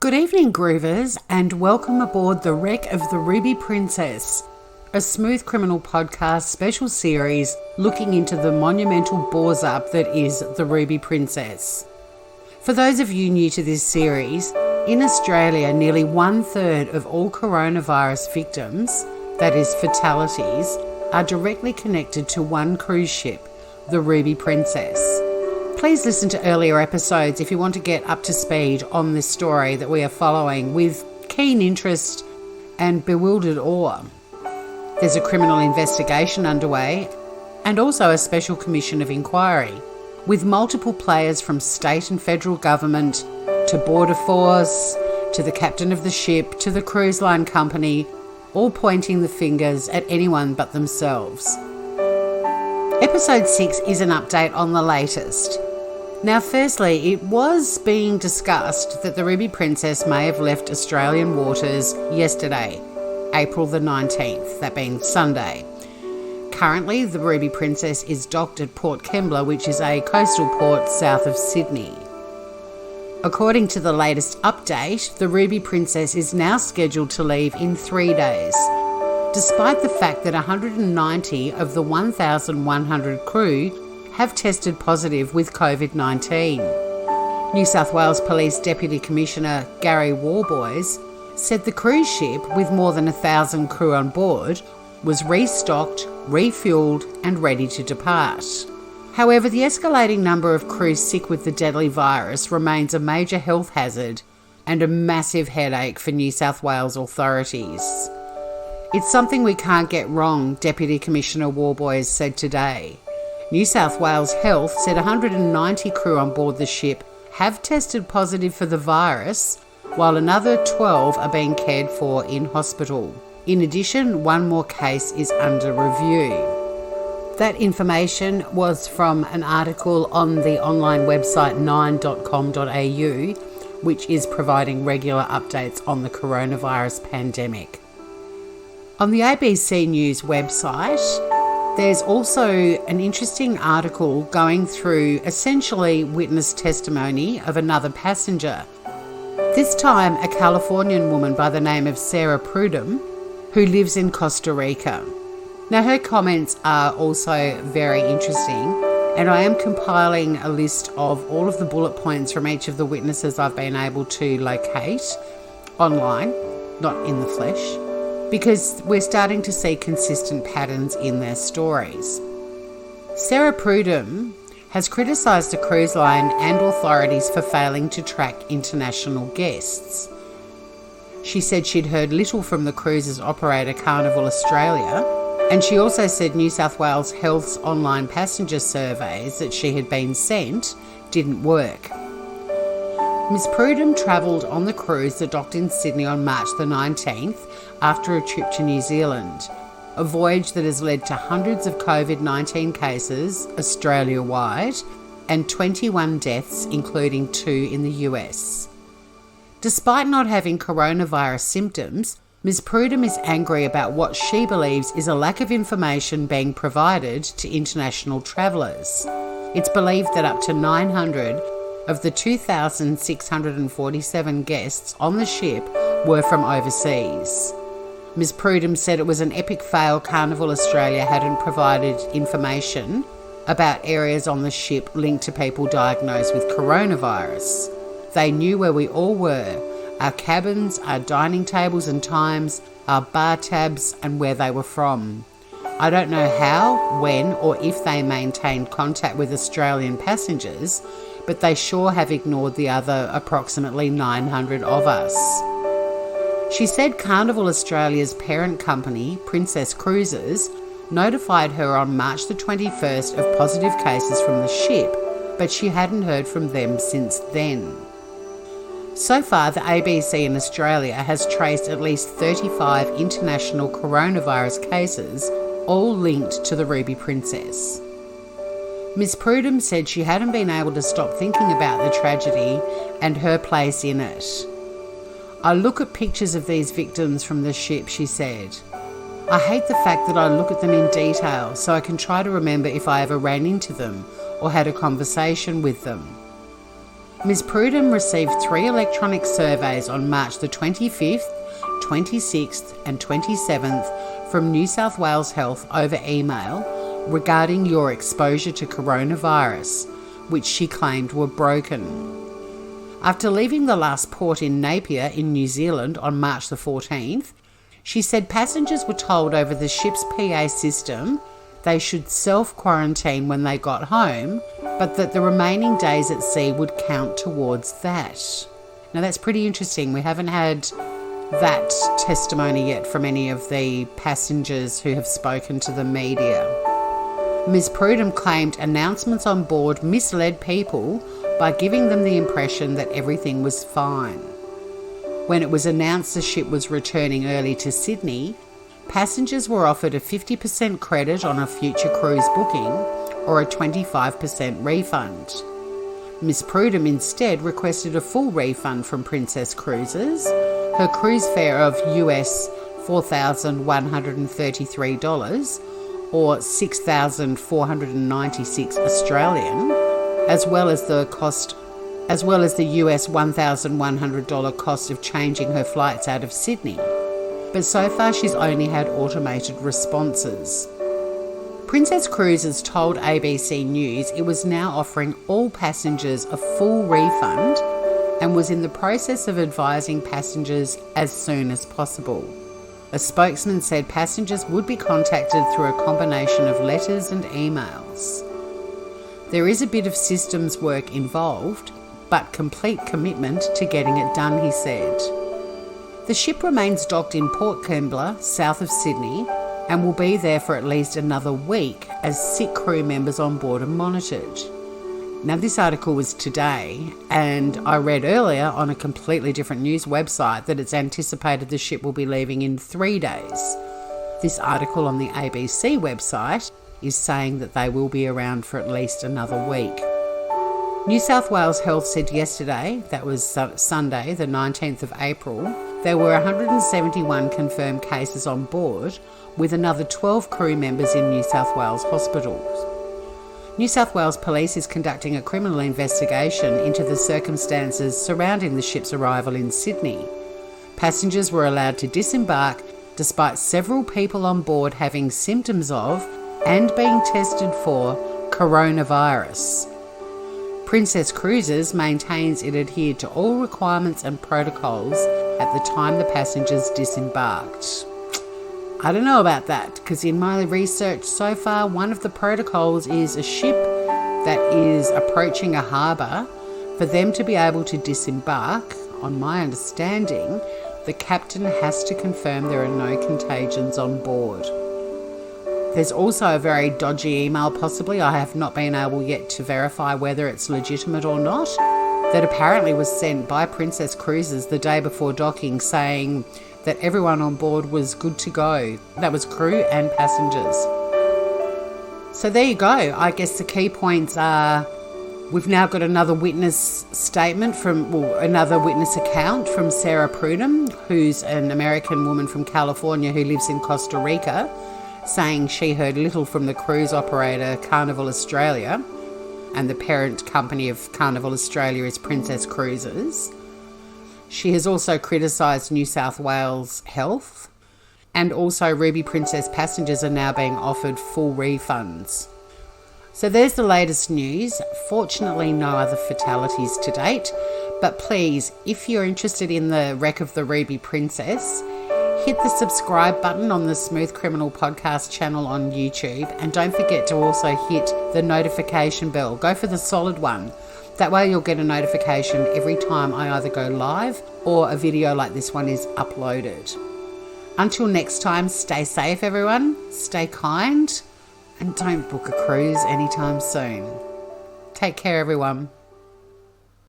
Good evening, Groovers, and welcome aboard the Wreck of the Ruby Princess, a smooth criminal podcast special series looking into the monumental bores-up that is the Ruby Princess. For those of you new to this series, in Australia, nearly 1/3 of all coronavirus victims, that is fatalities, are directly connected to one cruise ship, the Ruby Princess. Please listen to earlier episodes if you want to get up to speed on this story that we are following with keen interest and bewildered awe. There's a criminal investigation underway and also a special commission of inquiry with multiple players from state and federal government to Border Force, to the captain of the ship, to the cruise line company, all pointing the fingers at anyone but themselves. Episode 6 is an update on the latest. Now, firstly, it was being discussed that the Ruby Princess may have left Australian waters yesterday, April the 19th, that being Sunday. Currently, the Ruby Princess is docked at Port Kembla, which is a coastal port south of Sydney. According to the latest update, the Ruby Princess is now scheduled to leave in 3 days, despite the fact that 190 of the 1,100 crew have tested positive with COVID-19. New South Wales Police Deputy Commissioner Gary Worboys said the cruise ship, with more than 1,000 crew on board, was restocked, refuelled and ready to depart. However, the escalating number of crew sick with the deadly virus remains a major health hazard and a massive headache for New South Wales authorities. It's something we can't get wrong, Deputy Commissioner Worboys said today. New South Wales Health said 190 crew on board the ship have tested positive for the virus, while another 12 are being cared for in hospital. In addition, one more case is under review. That information was from an article on the online website 9.com.au, which is providing regular updates on the coronavirus pandemic. On the ABC News website, there's also an interesting article going through essentially witness testimony of another passenger. This time a Californian woman by the name of Sarah Prudhomme, who lives in Costa Rica. Now, her comments are also very interesting, and I am compiling a list of all of the bullet points from each of the witnesses I've been able to locate online, not in the flesh, because we're starting to see consistent patterns in their stories. Sarah Prudhomme has criticised the cruise line and authorities for failing to track international guests. She said she'd heard little from the cruise's operator Carnival Australia, and she also said New South Wales Health's online passenger surveys that she had been sent didn't work. Ms Prudhomme travelled on the cruise that docked in Sydney on March the 19th after a trip to New Zealand, a voyage that has led to hundreds of COVID-19 cases Australia-wide and 21 deaths, including 2 in the US. Despite not having coronavirus symptoms, Ms Prudhomme is angry about what she believes is a lack of information being provided to international travellers. It's believed that up to 900 of the 2,647 guests on the ship were from overseas. Ms Prudhomme said it was an epic fail Carnival Australia hadn't provided information about areas on the ship linked to people diagnosed with coronavirus. They knew where we all were, our cabins, our dining tables and times, our bar tabs and where they were from. I don't know how, when or if they maintained contact with Australian passengers, but they sure have ignored the other approximately 900 of us. She said Carnival Australia's parent company, Princess Cruises, notified her on March the 21st of positive cases from the ship, but she hadn't heard from them since then. So far, the ABC in Australia has traced at least 35 international coronavirus cases, all linked to the Ruby Princess. Ms Prudhomme said she hadn't been able to stop thinking about the tragedy and her place in it. I look at pictures of these victims from the ship, she said. I hate the fact that I look at them in detail so I can try to remember if I ever ran into them or had a conversation with them. Ms. Prudham received 3 electronic surveys on March the 25th, 26th and 27th from New South Wales Health over email regarding your exposure to coronavirus, which she claimed were broken. After leaving the last port in Napier in New Zealand on March the 14th, she said passengers were told over the ship's PA system they should self-quarantine when they got home, but that the remaining days at sea would count towards that. Now that's pretty interesting. We haven't had that testimony yet from any of the passengers who have spoken to the media. Ms. Prudham claimed announcements on board misled people by giving them the impression that everything was fine. When it was announced the ship was returning early to Sydney, passengers were offered a 50% credit on a future cruise booking or a 25% refund. Ms. Prudham instead requested a full refund from Princess Cruises. Her cruise fare of US $4,133 or $6,496 Australian, as well as the US $1,100 cost of changing her flights out of Sydney. But so far she's only had automated responses. Princess Cruises told ABC News it was now offering all passengers a full refund and was in the process of advising passengers as soon as possible. A spokesman said passengers would be contacted through a combination of letters and emails. There is a bit of systems work involved, but complete commitment to getting it done, he said. The ship remains docked in Port Kembla, south of Sydney, and will be there for at least another week as sick crew members on board are monitored. Now, this article was today, and I read earlier on a completely different news website that it's anticipated the ship will be leaving in 3 days. This article on the ABC website is saying that they will be around for at least another week. New South Wales Health said yesterday, that was Sunday, the 19th of April, there were 171 confirmed cases on board, with another 12 crew members in New South Wales hospitals. New South Wales Police is conducting a criminal investigation into the circumstances surrounding the ship's arrival in Sydney. Passengers were allowed to disembark despite several people on board having symptoms of and being tested for coronavirus. Princess Cruises maintains it adhered to all requirements and protocols at the time the passengers disembarked. I don't know about that, because in my research so far, one of the protocols is a ship that is approaching a harbour, for them to be able to disembark, on my understanding, the captain has to confirm there are no contagions on board. There's also a very dodgy email, possibly, I have not been able yet to verify whether it's legitimate or not, that apparently was sent by Princess Cruises the day before docking saying that everyone on board was good to go. That was crew and passengers. So there you go. I guess the key points are we've now got another witness statement another witness account from Sarah Prudham, who's an American woman from California who lives in Costa Rica, saying she heard little from the cruise operator Carnival Australia, and the parent company of Carnival Australia is Princess Cruises. She has also criticised New South Wales Health, and also Ruby Princess passengers are now being offered full refunds. So there's the latest news. Fortunately, no other fatalities to date, but please, if you're interested in the wreck of the Ruby Princess, hit the subscribe button on the Smooth Criminal Podcast channel on YouTube, and don't forget to also hit the notification bell. Go for the solid one. That way you'll get a notification every time I either go live or a video like this one is uploaded. Until next time, stay safe everyone, stay kind, and don't book a cruise anytime soon. Take care everyone.